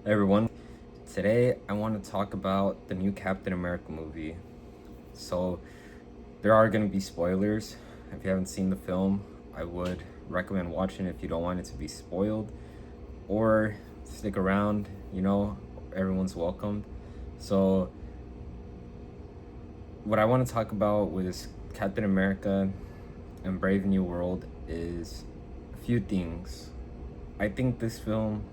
everyone. Today I want to talk about the new Captain America movie. So, there are going to be spoilers. If you haven't seen the film, I would recommend watching it if you don't want it to be spoiled. Or stick around, everyone's welcome. So, what I want to talk about with Captain America and Brave New World is a few things. I think this film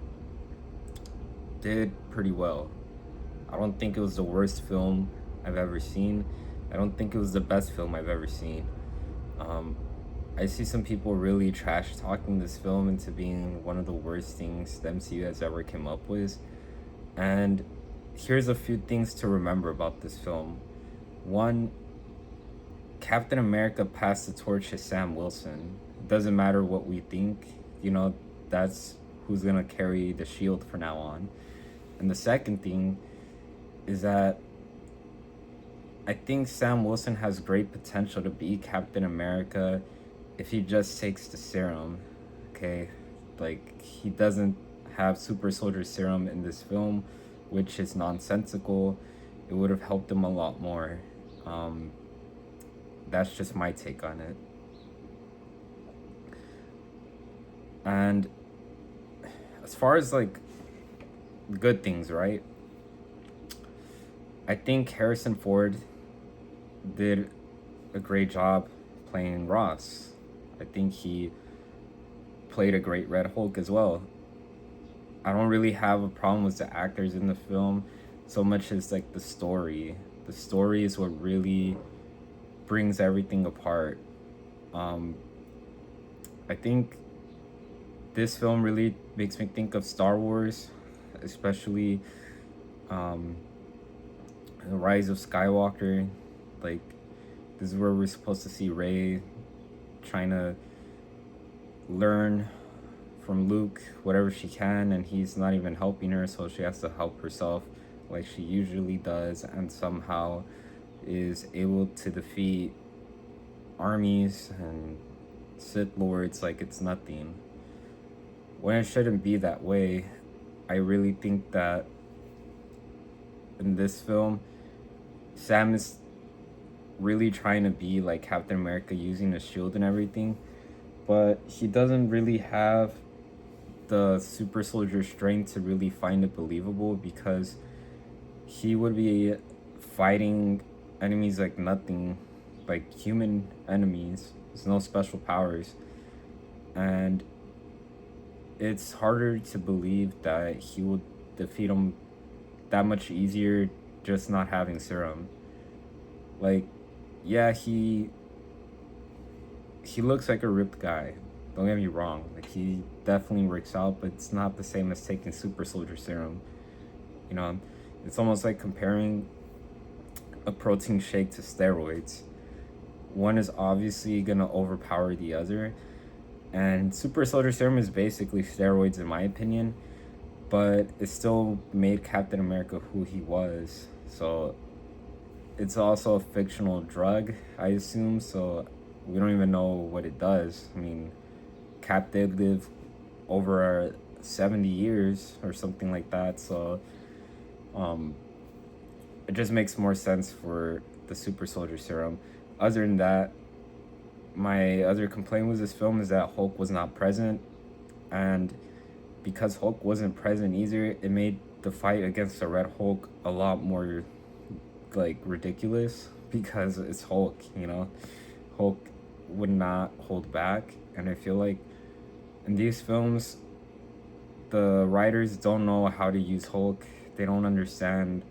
did pretty well. I don't think it was the worst film I've ever seen. I don't think it was the best film I've ever seen. Um, I see some people really trash talking this film into being one of the worst things the MCU has ever come up with. And here's a few things to remember about this film. One, Captain America passed the torch to Sam Wilson. It doesn't matter what we think, that's who's gonna carry the shield from now on. And the second thing is that I think Sam Wilson has great potential to be Captain America if he just takes the serum. Okay? Like, he doesn't have super soldier serum in this film, which is nonsensical. It would have helped him a lot more. That's just my take on it. And as far as like good things, right? I think Harrison Ford did a great job playing Ross. I think he played a great Red Hulk as well. I don't really have a problem with the actors in the film so much as like the story. The story is what really brings everything apart. I think this film really makes me think of Star Wars, especially the Rise of Skywalker. Like, this is where we're supposed to see Rey trying to learn from Luke whatever she can, and he's not even helping her, so she has to help herself like she usually does, and somehow is able to defeat armies and Sith Lords like it's nothing. When it shouldn't be that way. I really think that in this film, Sam is really trying to be like Captain America using a shield and everything, but he doesn't really have the super soldier strength to really find it believable because he would be fighting enemies like nothing, like human enemies. There's no special powers. And it's harder to believe that he would defeat him that much easier just not having serum. Like, yeah, he looks like a ripped guy. Don't get me wrong. Like, he definitely works out, but it's not the same as taking super soldier serum. You know, it's almost like comparing a protein shake to steroids. One is obviously gonna overpower the other, and super soldier serum is basically steroids in my opinion, but it still made Captain America who he was. So it's also a fictional drug, I assume, so we don't even know what it does. I mean, Cap did live over 70 years or something like that, so it just makes more sense for the super soldier serum. Other than that, my other complaint with this film is that Hulk was not present, and because Hulk wasn't present either, it made the fight against the Red Hulk a lot more like ridiculous because it's Hulk, Hulk would not hold back, and I feel like in these films the writers don't know how to use Hulk. They don't understand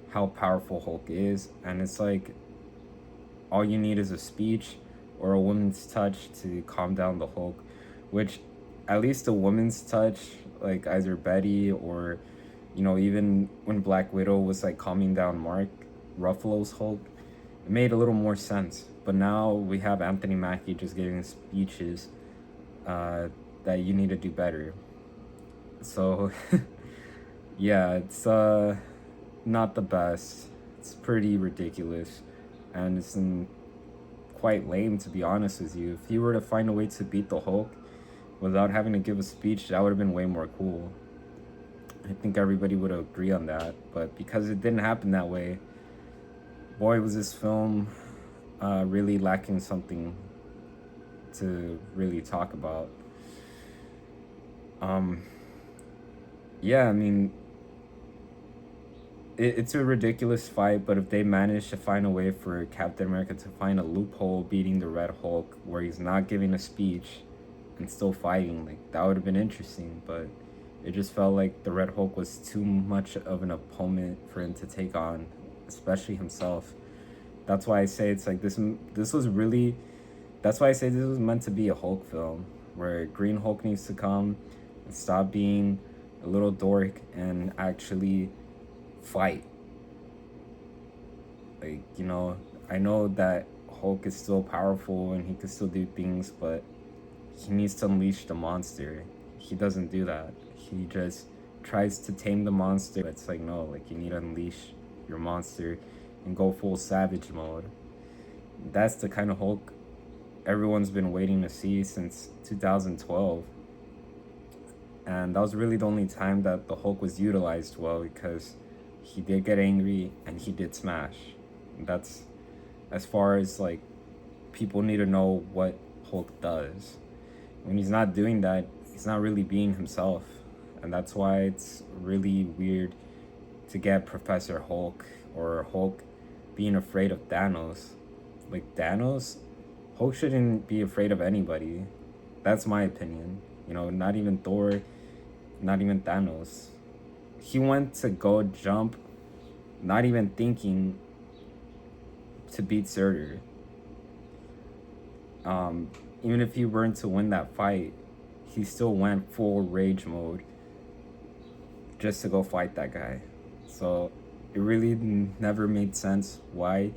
how powerful Hulk is, and it's like all you need is a speech or a woman's touch to calm down the Hulk, which at least a woman's touch, like either Betty or, even when Black Widow was like calming down Mark Ruffalo's Hulk, it made a little more sense. But now we have Anthony Mackie just giving speeches that you need to do better. So, yeah, it's not the best. It's pretty ridiculous, and it's quite lame, to be honest with you. If he were to find a way to beat the Hulk without having to give a speech, that would have been way more cool. I think everybody would agree on that. But because it didn't happen that way, boy, was this film really lacking something to really talk about. Um, yeah, I mean, it's a ridiculous fight, but if they manage to find a way for Captain America to find a loophole beating the Red Hulk where he's not giving a speech and still fighting, like that would have been interesting. But it just felt like the Red Hulk was too much of an opponent for him to take on, especially himself. That's why I say it's like this. This was really. That's why I say this was meant to be a Hulk film, where Green Hulk needs to come and stop being a little dork and actually fight. Like, I know that Hulk is still powerful and he can still do things, but he needs to unleash the monster. He doesn't do that. He just tries to tame the monster. It's like, no, like you need to unleash your monster and go full savage mode. That's the kind of Hulk everyone's been waiting to see since 2012. And that was really the only time that the Hulk was utilized well, because he did get angry and he did smash. That's as far as like people need to know what Hulk does. When he's not doing that, he's not really being himself. And that's why it's really weird to get Professor Hulk or Hulk being afraid of Thanos. Like Thanos, Hulk shouldn't be afraid of anybody. That's my opinion. Not even Thor, not even Thanos. He went to go jump, not even thinking, to beat Surtur. Even if he weren't to win that fight, he still went full rage mode just to go fight that guy. So it really never made sense why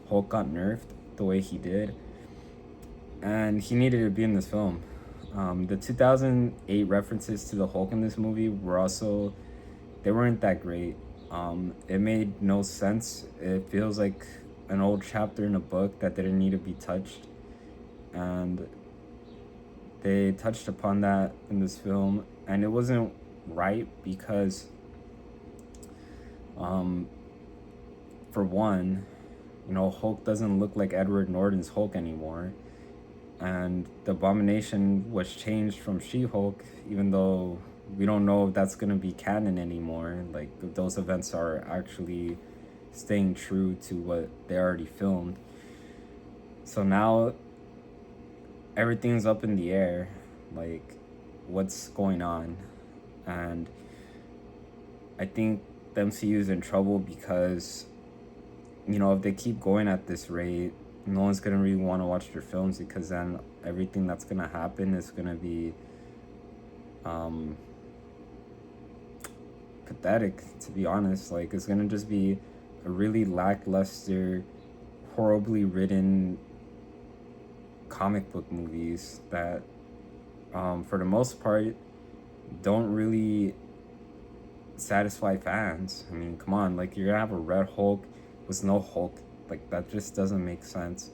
Hulk got nerfed the way he did. And he needed to be in this film. The 2008 references to the Hulk in this movie they weren't that great. It made no sense. It feels like an old chapter in a book that didn't need to be touched. And they touched upon that in this film, and it wasn't right because, for one, Hulk doesn't look like Edward Norton's Hulk anymore. And the Abomination was changed from She-Hulk, even though we don't know if that's going to be canon anymore. Like, if those events are actually staying true to what they already filmed. So now everything's up in the air, like what's going on. And I think the MCU is in trouble because, if they keep going at this rate, no one's gonna really want to watch their films, because then everything that's gonna happen is gonna be pathetic, to be honest. Like, it's gonna just be a really lackluster, horribly written comic book movies that, for the most part, don't really satisfy fans. I mean, come on, like, you're gonna have a Red Hulk with no Hulk. Like, that just doesn't make sense.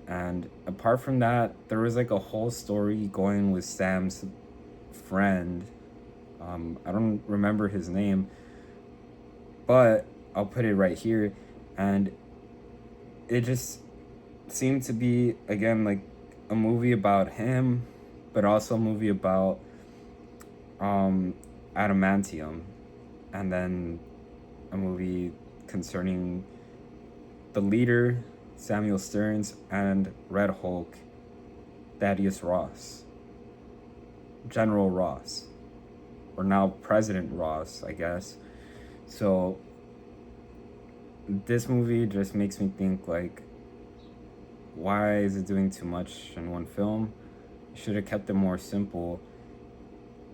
And apart from that, there was like a whole story going with Sam's friend. I don't remember his name, but I'll put it right here. And it just seemed to be, again, like a movie about him, but also a movie about adamantium, and then a movie concerning the leader, Samuel Stearns, and Red Hulk, Thaddeus Ross, General Ross, or now President Ross, I guess. So this movie just makes me think, like, why is it doing too much in one film? You should have kept it more simple.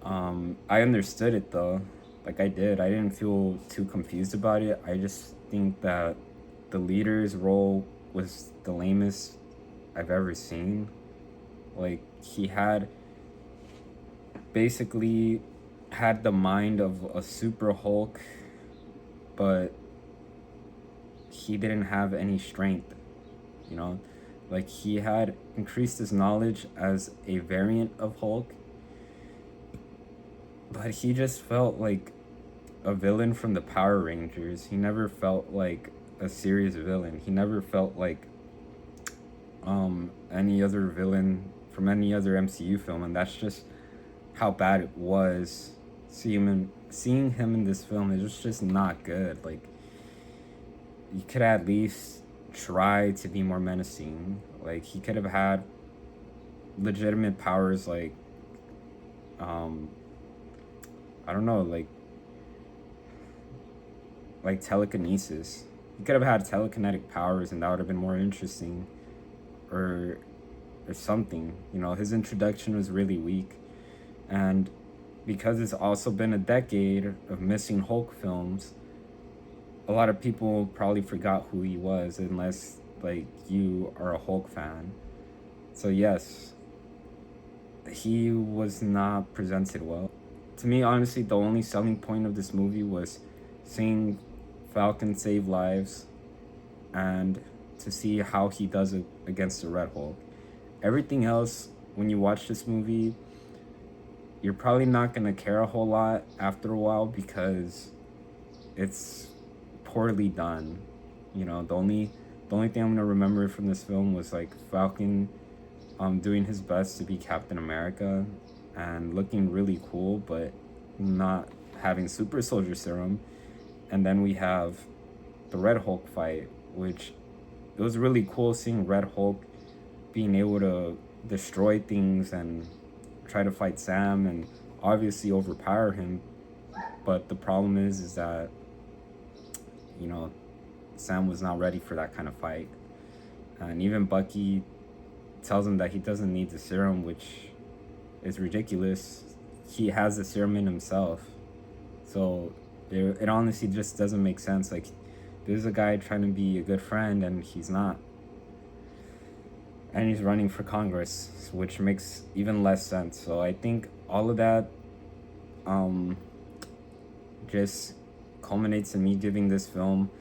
I understood it though, like I did. I didn't feel too confused about it. I just think that the leader's role was the lamest I've ever seen. Like, he basically had the mind of a super Hulk, but he didn't have any strength, Like, he had increased his knowledge as a variant of Hulk, but he just felt like a villain from the Power Rangers. He never felt like a serious villain. He never felt like any other villain from any other MCU film, and that's just how bad it was. Seeing him in this film, it was just not good. Like, you could at least try to be more menacing. Like, he could have had legitimate powers, like um I don't know, like telekinesis. He could have had telekinetic powers, and that would have been more interesting, or something. His introduction was really weak, and because it's also been a decade of missing Hulk films, a lot of people probably forgot who he was, unless like you are a Hulk fan. So yes, he was not presented well. To me, honestly, the only selling point of this movie was seeing Falcon save lives, and to see how he does it against the Red Hulk. Everything else, when you watch this movie, you're probably not gonna care a whole lot after a while, because it's poorly done. The only thing I'm gonna remember from this film was like Falcon doing his best to be Captain America and looking really cool, but not having super soldier serum. And then we have the Red Hulk fight, which it was really cool seeing Red Hulk being able to destroy things and try to fight Sam and obviously overpower him. But the problem is that, you know, Sam was not ready for that kind of fight. And even Bucky tells him that he doesn't need the serum, which is ridiculous. He has the serum in himself. So it honestly just doesn't make sense. Like, there's a guy trying to be a good friend and he's not. And he's running for Congress, which makes even less sense. So I think all of that just culminates in me giving this film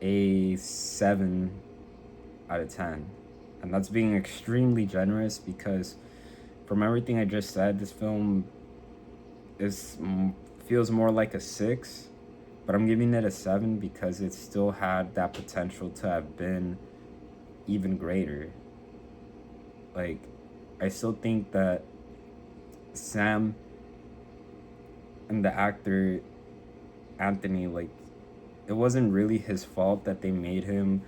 a 7 out of 10. And that's being extremely generous, because from everything I just said, this film feels more like a 6, but I'm giving it a 7 because it still had that potential to have been even greater. Like, I still think that Sam and the actor Anthony, like, it wasn't really his fault that they made him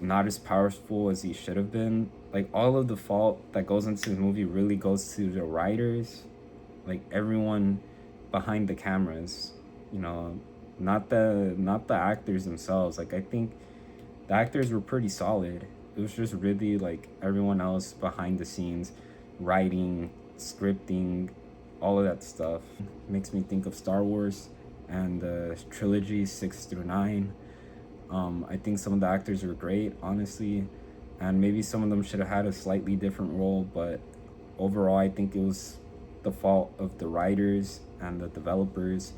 not as powerful as he should have been. Like, all of the fault that goes into the movie really goes to the writers, like everyone behind the cameras, not the actors themselves. Like, I think the actors were pretty solid. It was just really like everyone else behind the scenes, writing, scripting, all of that stuff. Makes me think of Star Wars and the trilogy 6 through 9. I think some of the actors were great, honestly, and maybe some of them should have had a slightly different role, but overall, I think it was the fault of the writers and the developers.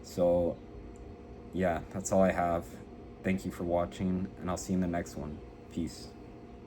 So, yeah, that's all I have. Thank you for watching, and I'll see you in the next one. Peace.